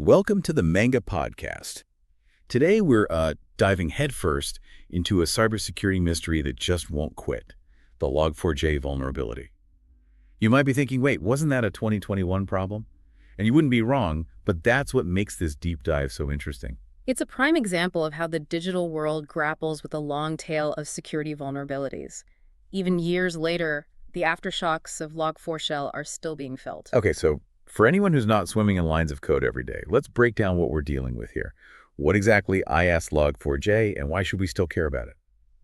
Welcome to the Menga podcast. Today we're diving headfirst into a cybersecurity mystery that just won't quit, the Log4j vulnerability. You might be thinking, wait, wasn't that a 2021 problem? And you wouldn't be wrong, but that's what makes this deep dive so interesting. It's a prime example of how the digital world grapples with a long tail of security vulnerabilities. Even years later, the aftershocks of Log4Shell are still being felt. Okay, so for anyone who's not swimming in lines of code every day, let's break down what we're dealing with here. What exactly is Log4j, and why should we still care about it?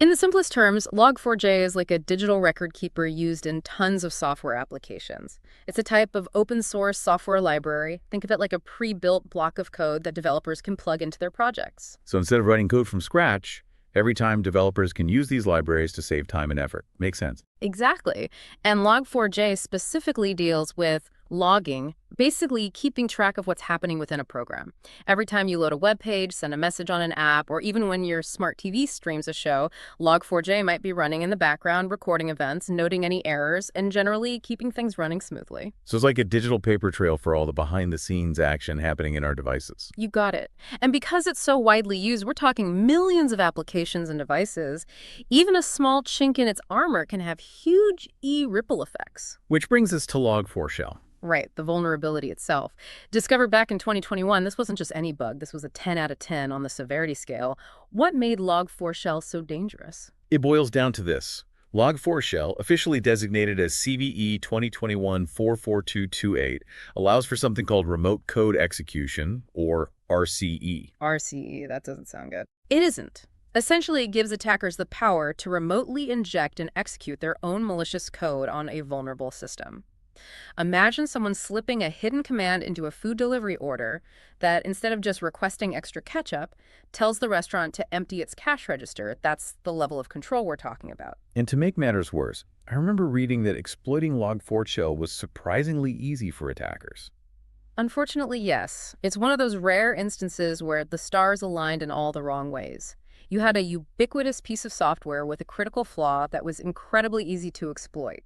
In the simplest terms, Log4j is like a digital record keeper used in tons of software applications. It's a type of open source software library. Think of it like a pre-built block of code that developers can plug into their projects. So instead of writing code from scratch, every time developers can use these libraries to save time and effort. Makes sense. Exactly. And Log4j specifically deals with logging, basically keeping track of what's happening within a program. Every time you load a web page, send a message on an app, or even when your smart TV streams a show, Log4j might be running in the background, recording events, noting any errors, and generally keeping things running smoothly. So it's like a digital paper trail for all the behind-the-scenes action happening in our devices. You got it. And because it's so widely used, we're talking millions of applications and devices. Even a small chink in its armor can have huge ripple effects. Which brings us to Log4Shell. Right, the vulnerability itself. Discovered back in 2021, this wasn't just any bug. This was a 10 out of 10 on the severity scale. What made Log4Shell so dangerous? It boils down to this. Log4Shell, officially designated as CVE 2021-44228, allows for something called remote code execution, or RCE. RCE, that doesn't sound good. It isn't. Essentially, it gives attackers the power to remotely inject and execute their own malicious code on a vulnerable system. Imagine someone slipping a hidden command into a food delivery order that, instead of just requesting extra ketchup, tells the restaurant to empty its cash register. That's the level of control we're talking about. And to make matters worse, I remember reading that exploiting Log4Shell was surprisingly easy for attackers. Unfortunately, yes. It's one of those rare instances where the stars aligned in all the wrong ways. You had a ubiquitous piece of software with a critical flaw that was incredibly easy to exploit.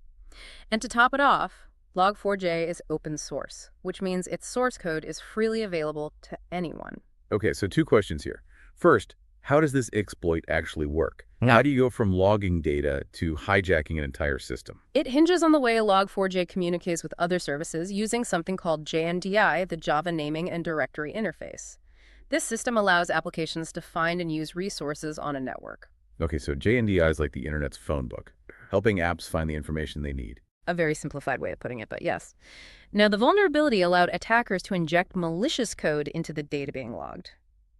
And to top it off, Log4j is open source, which means its source code is freely available to anyone. Okay, so two questions here. First, how does this exploit actually work? How do you go from logging data to hijacking an entire system? It hinges on the way Log4j communicates with other services using something called JNDI, the Java Naming and Directory Interface. This system allows applications to find and use resources on a network. Okay, so JNDI is like the internet's phone book, helping apps find the information they need. A very simplified way of putting it, but yes. Now, the vulnerability allowed attackers to inject malicious code into the data being logged.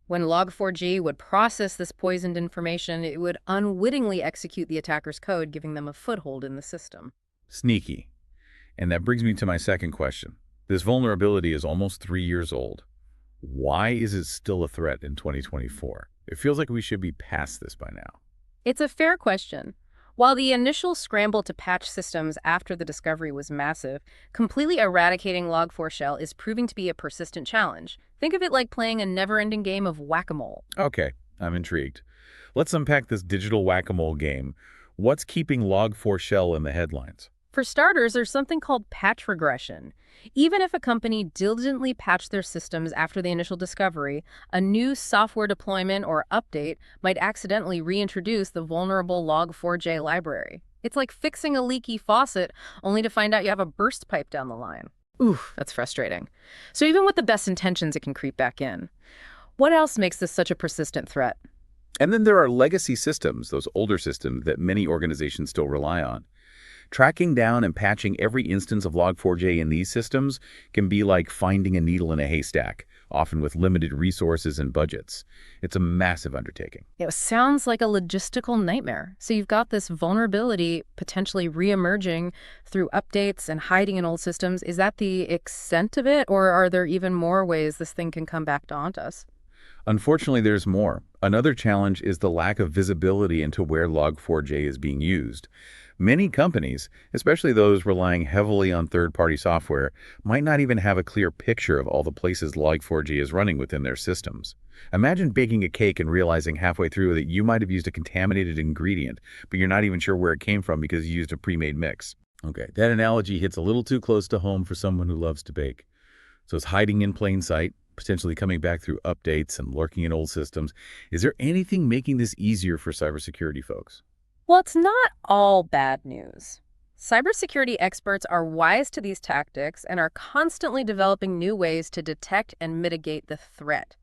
When Log4j would process this poisoned information, it would unwittingly execute the attacker's code, giving them a foothold in the system. Sneaky. And that brings me to my second question. This vulnerability is almost 3 years old. Why is it still a threat in 2024? It feels like we should be past this by now. It's a fair question. While the initial scramble to patch systems after the discovery was massive, completely eradicating Log4Shell is proving to be a persistent challenge. Think of it like playing a never-ending game of whack-a-mole. Okay, I'm intrigued. Let's unpack this digital whack-a-mole game. What's keeping Log4Shell in the headlines? For starters, there's something called patch regression. Even if a company diligently patched their systems after the initial discovery, a new software deployment or update might accidentally reintroduce the vulnerable Log4j library. It's like fixing a leaky faucet only to find out you have a burst pipe down the line. Oof, that's frustrating. So even with the best intentions, it can creep back in. What else makes this such a persistent threat? And then there are legacy systems, those older systems that many organizations still rely on. Tracking down and patching every instance of Log4j in these systems can be like finding a needle in a haystack, often with limited resources and budgets. It's a massive undertaking. It sounds like a logistical nightmare. So you've got this vulnerability potentially re-emerging through updates and hiding in old systems. Is that the extent of it, or are there even more ways this thing can come back to haunt us? Unfortunately, there's more. Another challenge is the lack of visibility into where Log4j is being used. Many companies, especially those relying heavily on third-party software, might not even have a clear picture of all the places Log4j is running within their systems. Imagine baking a cake and realizing halfway through that you might have used a contaminated ingredient, but you're not even sure where it came from because you used a pre-made mix. Okay, that analogy hits a little too close to home for someone who loves to bake. So it's hiding in plain sight, potentially coming back through updates and lurking in old systems. Is there anything making this easier for cybersecurity folks? Well, it's not all bad news. Cybersecurity experts are wise to these tactics and are constantly developing new ways to detect and mitigate the threat.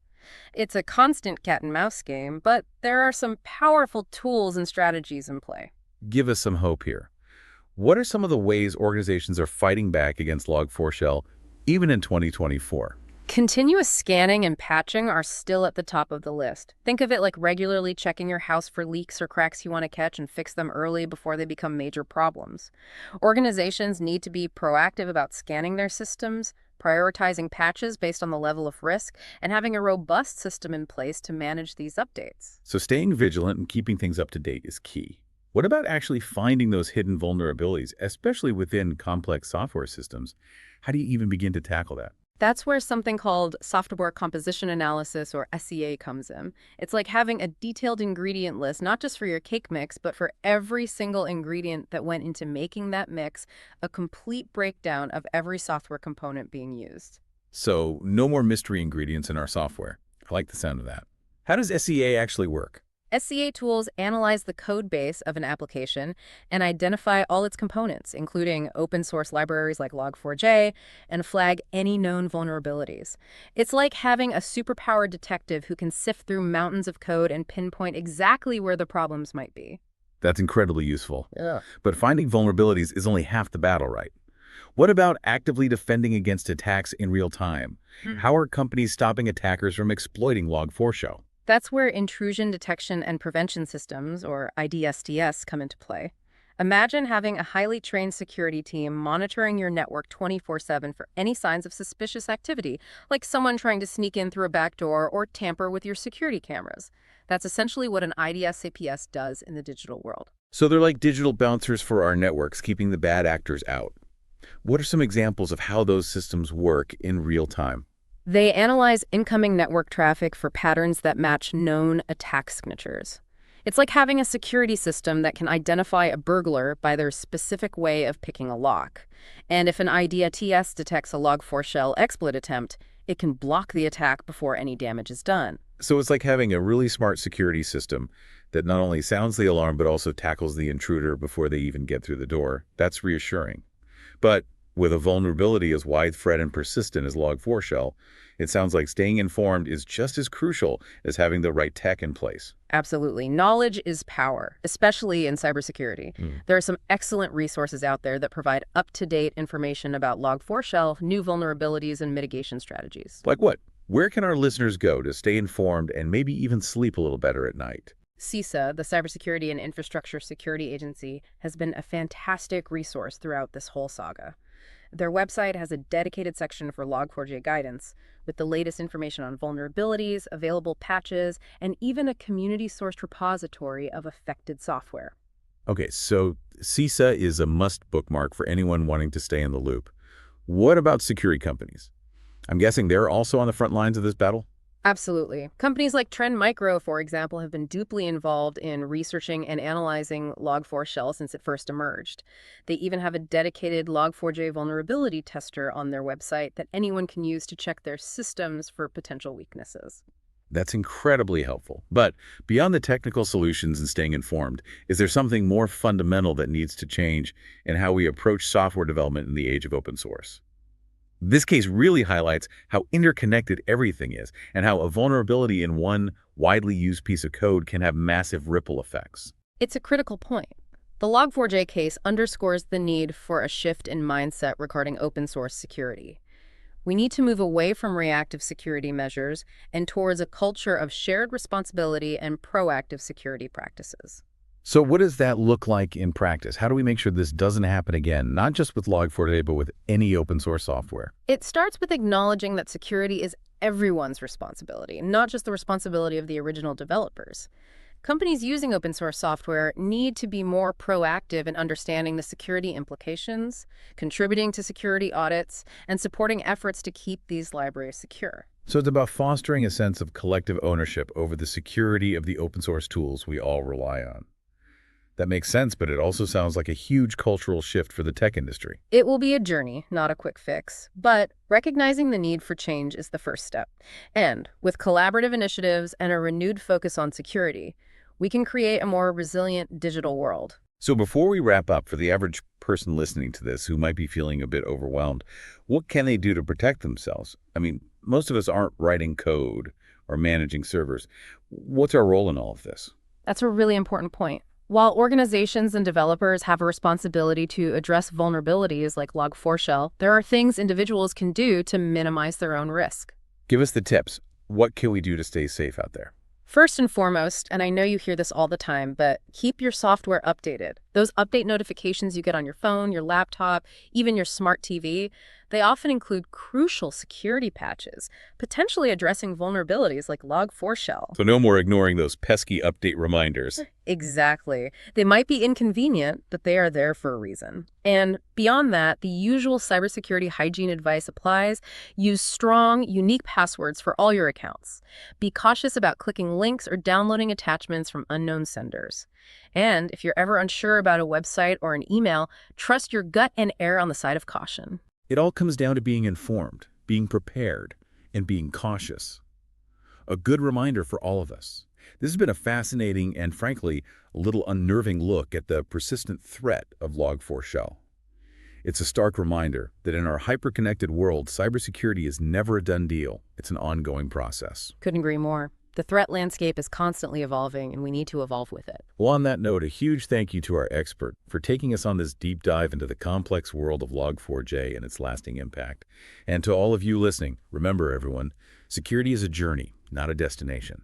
It's a constant cat and mouse game, but there are some powerful tools and strategies in play. Give us some hope here. What are some of the ways organizations are fighting back against Log4Shell, even in 2024? Continuous scanning and patching are still at the top of the list. Think of it like regularly checking your house for leaks or cracks you want to catch and fix them early before they become major problems. Organizations need to be proactive about scanning their systems, prioritizing patches based on the level of risk, and having a robust system in place to manage these updates. So staying vigilant and keeping things up to date is key. What about actually finding those hidden vulnerabilities, especially within complex software systems? How do you even begin to tackle that? That's where something called software composition analysis, or SCA, comes in. It's like having a detailed ingredient list, not just for your cake mix, but for every single ingredient that went into making that mix, a complete breakdown of every software component being used. So no more mystery ingredients in our software. I like the sound of that. How does SEA actually work? SCA tools analyze the code base of an application and identify all its components, including open source libraries like Log4j, and flag any known vulnerabilities. It's like having a superpowered detective who can sift through mountains of code and pinpoint exactly where the problems might be. That's incredibly useful. Yeah. But finding vulnerabilities is only half the battle, right? What about actively defending against attacks in real time? How are companies stopping attackers from exploiting Log4Shell? That's where intrusion detection and prevention systems, or IDSDS, come into play. Imagine having a highly trained security team monitoring your network 24/7 for any signs of suspicious activity, like someone trying to sneak in through a back door or tamper with your security cameras. That's essentially what an IDSAPS does in the digital world. So they're like digital bouncers for our networks, keeping the bad actors out. What are some examples of how those systems work in real time? They analyze incoming network traffic for patterns that match known attack signatures. It's like having a security system that can identify a burglar by their specific way of picking a lock. And if an IDSATS detects a Log4Shell exploit attempt, it can block the attack before any damage is done. So it's like having a really smart security system that not only sounds the alarm, but also tackles the intruder before they even get through the door. That's reassuring. But with a vulnerability as widespread and persistent as Log4Shell, it sounds like staying informed is just as crucial as having the right tech in place. Absolutely. Knowledge is power, especially in cybersecurity. There are some excellent resources out there that provide up-to-date information about Log4Shell, new vulnerabilities, and mitigation strategies. Like what? Where can our listeners go to stay informed and maybe even sleep a little better at night? CISA, the Cybersecurity and Infrastructure Security Agency, has been a fantastic resource throughout this whole saga. Their website has a dedicated section for Log4j guidance, with the latest information on vulnerabilities, available patches, and even a community-sourced repository of affected software. Okay, so CISA is a must bookmark for anyone wanting to stay in the loop. What about security companies? I'm guessing they're also on the front lines of this battle? Absolutely. Companies like Trend Micro, for example, have been deeply involved in researching and analyzing Log4Shell since it first emerged. They even have a dedicated Log4j vulnerability tester on their website that anyone can use to check their systems for potential weaknesses. That's incredibly helpful. But beyond the technical solutions and staying informed, is there something more fundamental that needs to change in how we approach software development in the age of open source? This case really highlights how interconnected everything is and how a vulnerability in one widely used piece of code can have massive ripple effects. It's a critical point. The Log4j case underscores the need for a shift in mindset regarding open source security. We need to move away from reactive security measures and towards a culture of shared responsibility and proactive security practices. So what does that look like in practice? How do we make sure this doesn't happen again, not just with Log4j, but with any open source software? It starts with acknowledging that security is everyone's responsibility, not just the responsibility of the original developers. Companies using open source software need to be more proactive in understanding the security implications, contributing to security audits, and supporting efforts to keep these libraries secure. So it's about fostering a sense of collective ownership over the security of the open source tools we all rely on. That makes sense, but it also sounds like a huge cultural shift for the tech industry. It will be a journey, not a quick fix, but recognizing the need for change is the first step. And with collaborative initiatives and a renewed focus on security, we can create a more resilient digital world. So before we wrap up, for the average person listening to this who might be feeling a bit overwhelmed, what can they do to protect themselves? I mean, most of us aren't writing code or managing servers. What's our role in all of this? That's a really important point. While organizations and developers have a responsibility to address vulnerabilities like Log4Shell, there are things individuals can do to minimize their own risk. Give us the tips. What can we do to stay safe out there? First and foremost, and I know you hear this all the time, but keep your software updated. Those update notifications you get on your phone, your laptop, even your smart TV, they often include crucial security patches, potentially addressing vulnerabilities like Log4Shell. So no more ignoring those pesky update reminders. Exactly. They might be inconvenient, but they are there for a reason. And beyond that, the usual cybersecurity hygiene advice applies. Use strong, unique passwords for all your accounts. Be cautious about clicking links or downloading attachments from unknown senders. And if you're ever unsure about a website or an email, trust your gut and err on the side of caution. It all comes down to being informed, being prepared, and being cautious. A good reminder for all of us. This has been a fascinating and, frankly, a little unnerving look at the persistent threat of Log4Shell. It's a stark reminder that in our hyper-connected world, cybersecurity is never a done deal. It's an ongoing process. Couldn't agree more. The threat landscape is constantly evolving, and we need to evolve with it. Well, on that note, a huge thank you to our expert for taking us on this deep dive into the complex world of Log4j and its lasting impact. And to all of you listening, remember everyone, security is a journey, not a destination.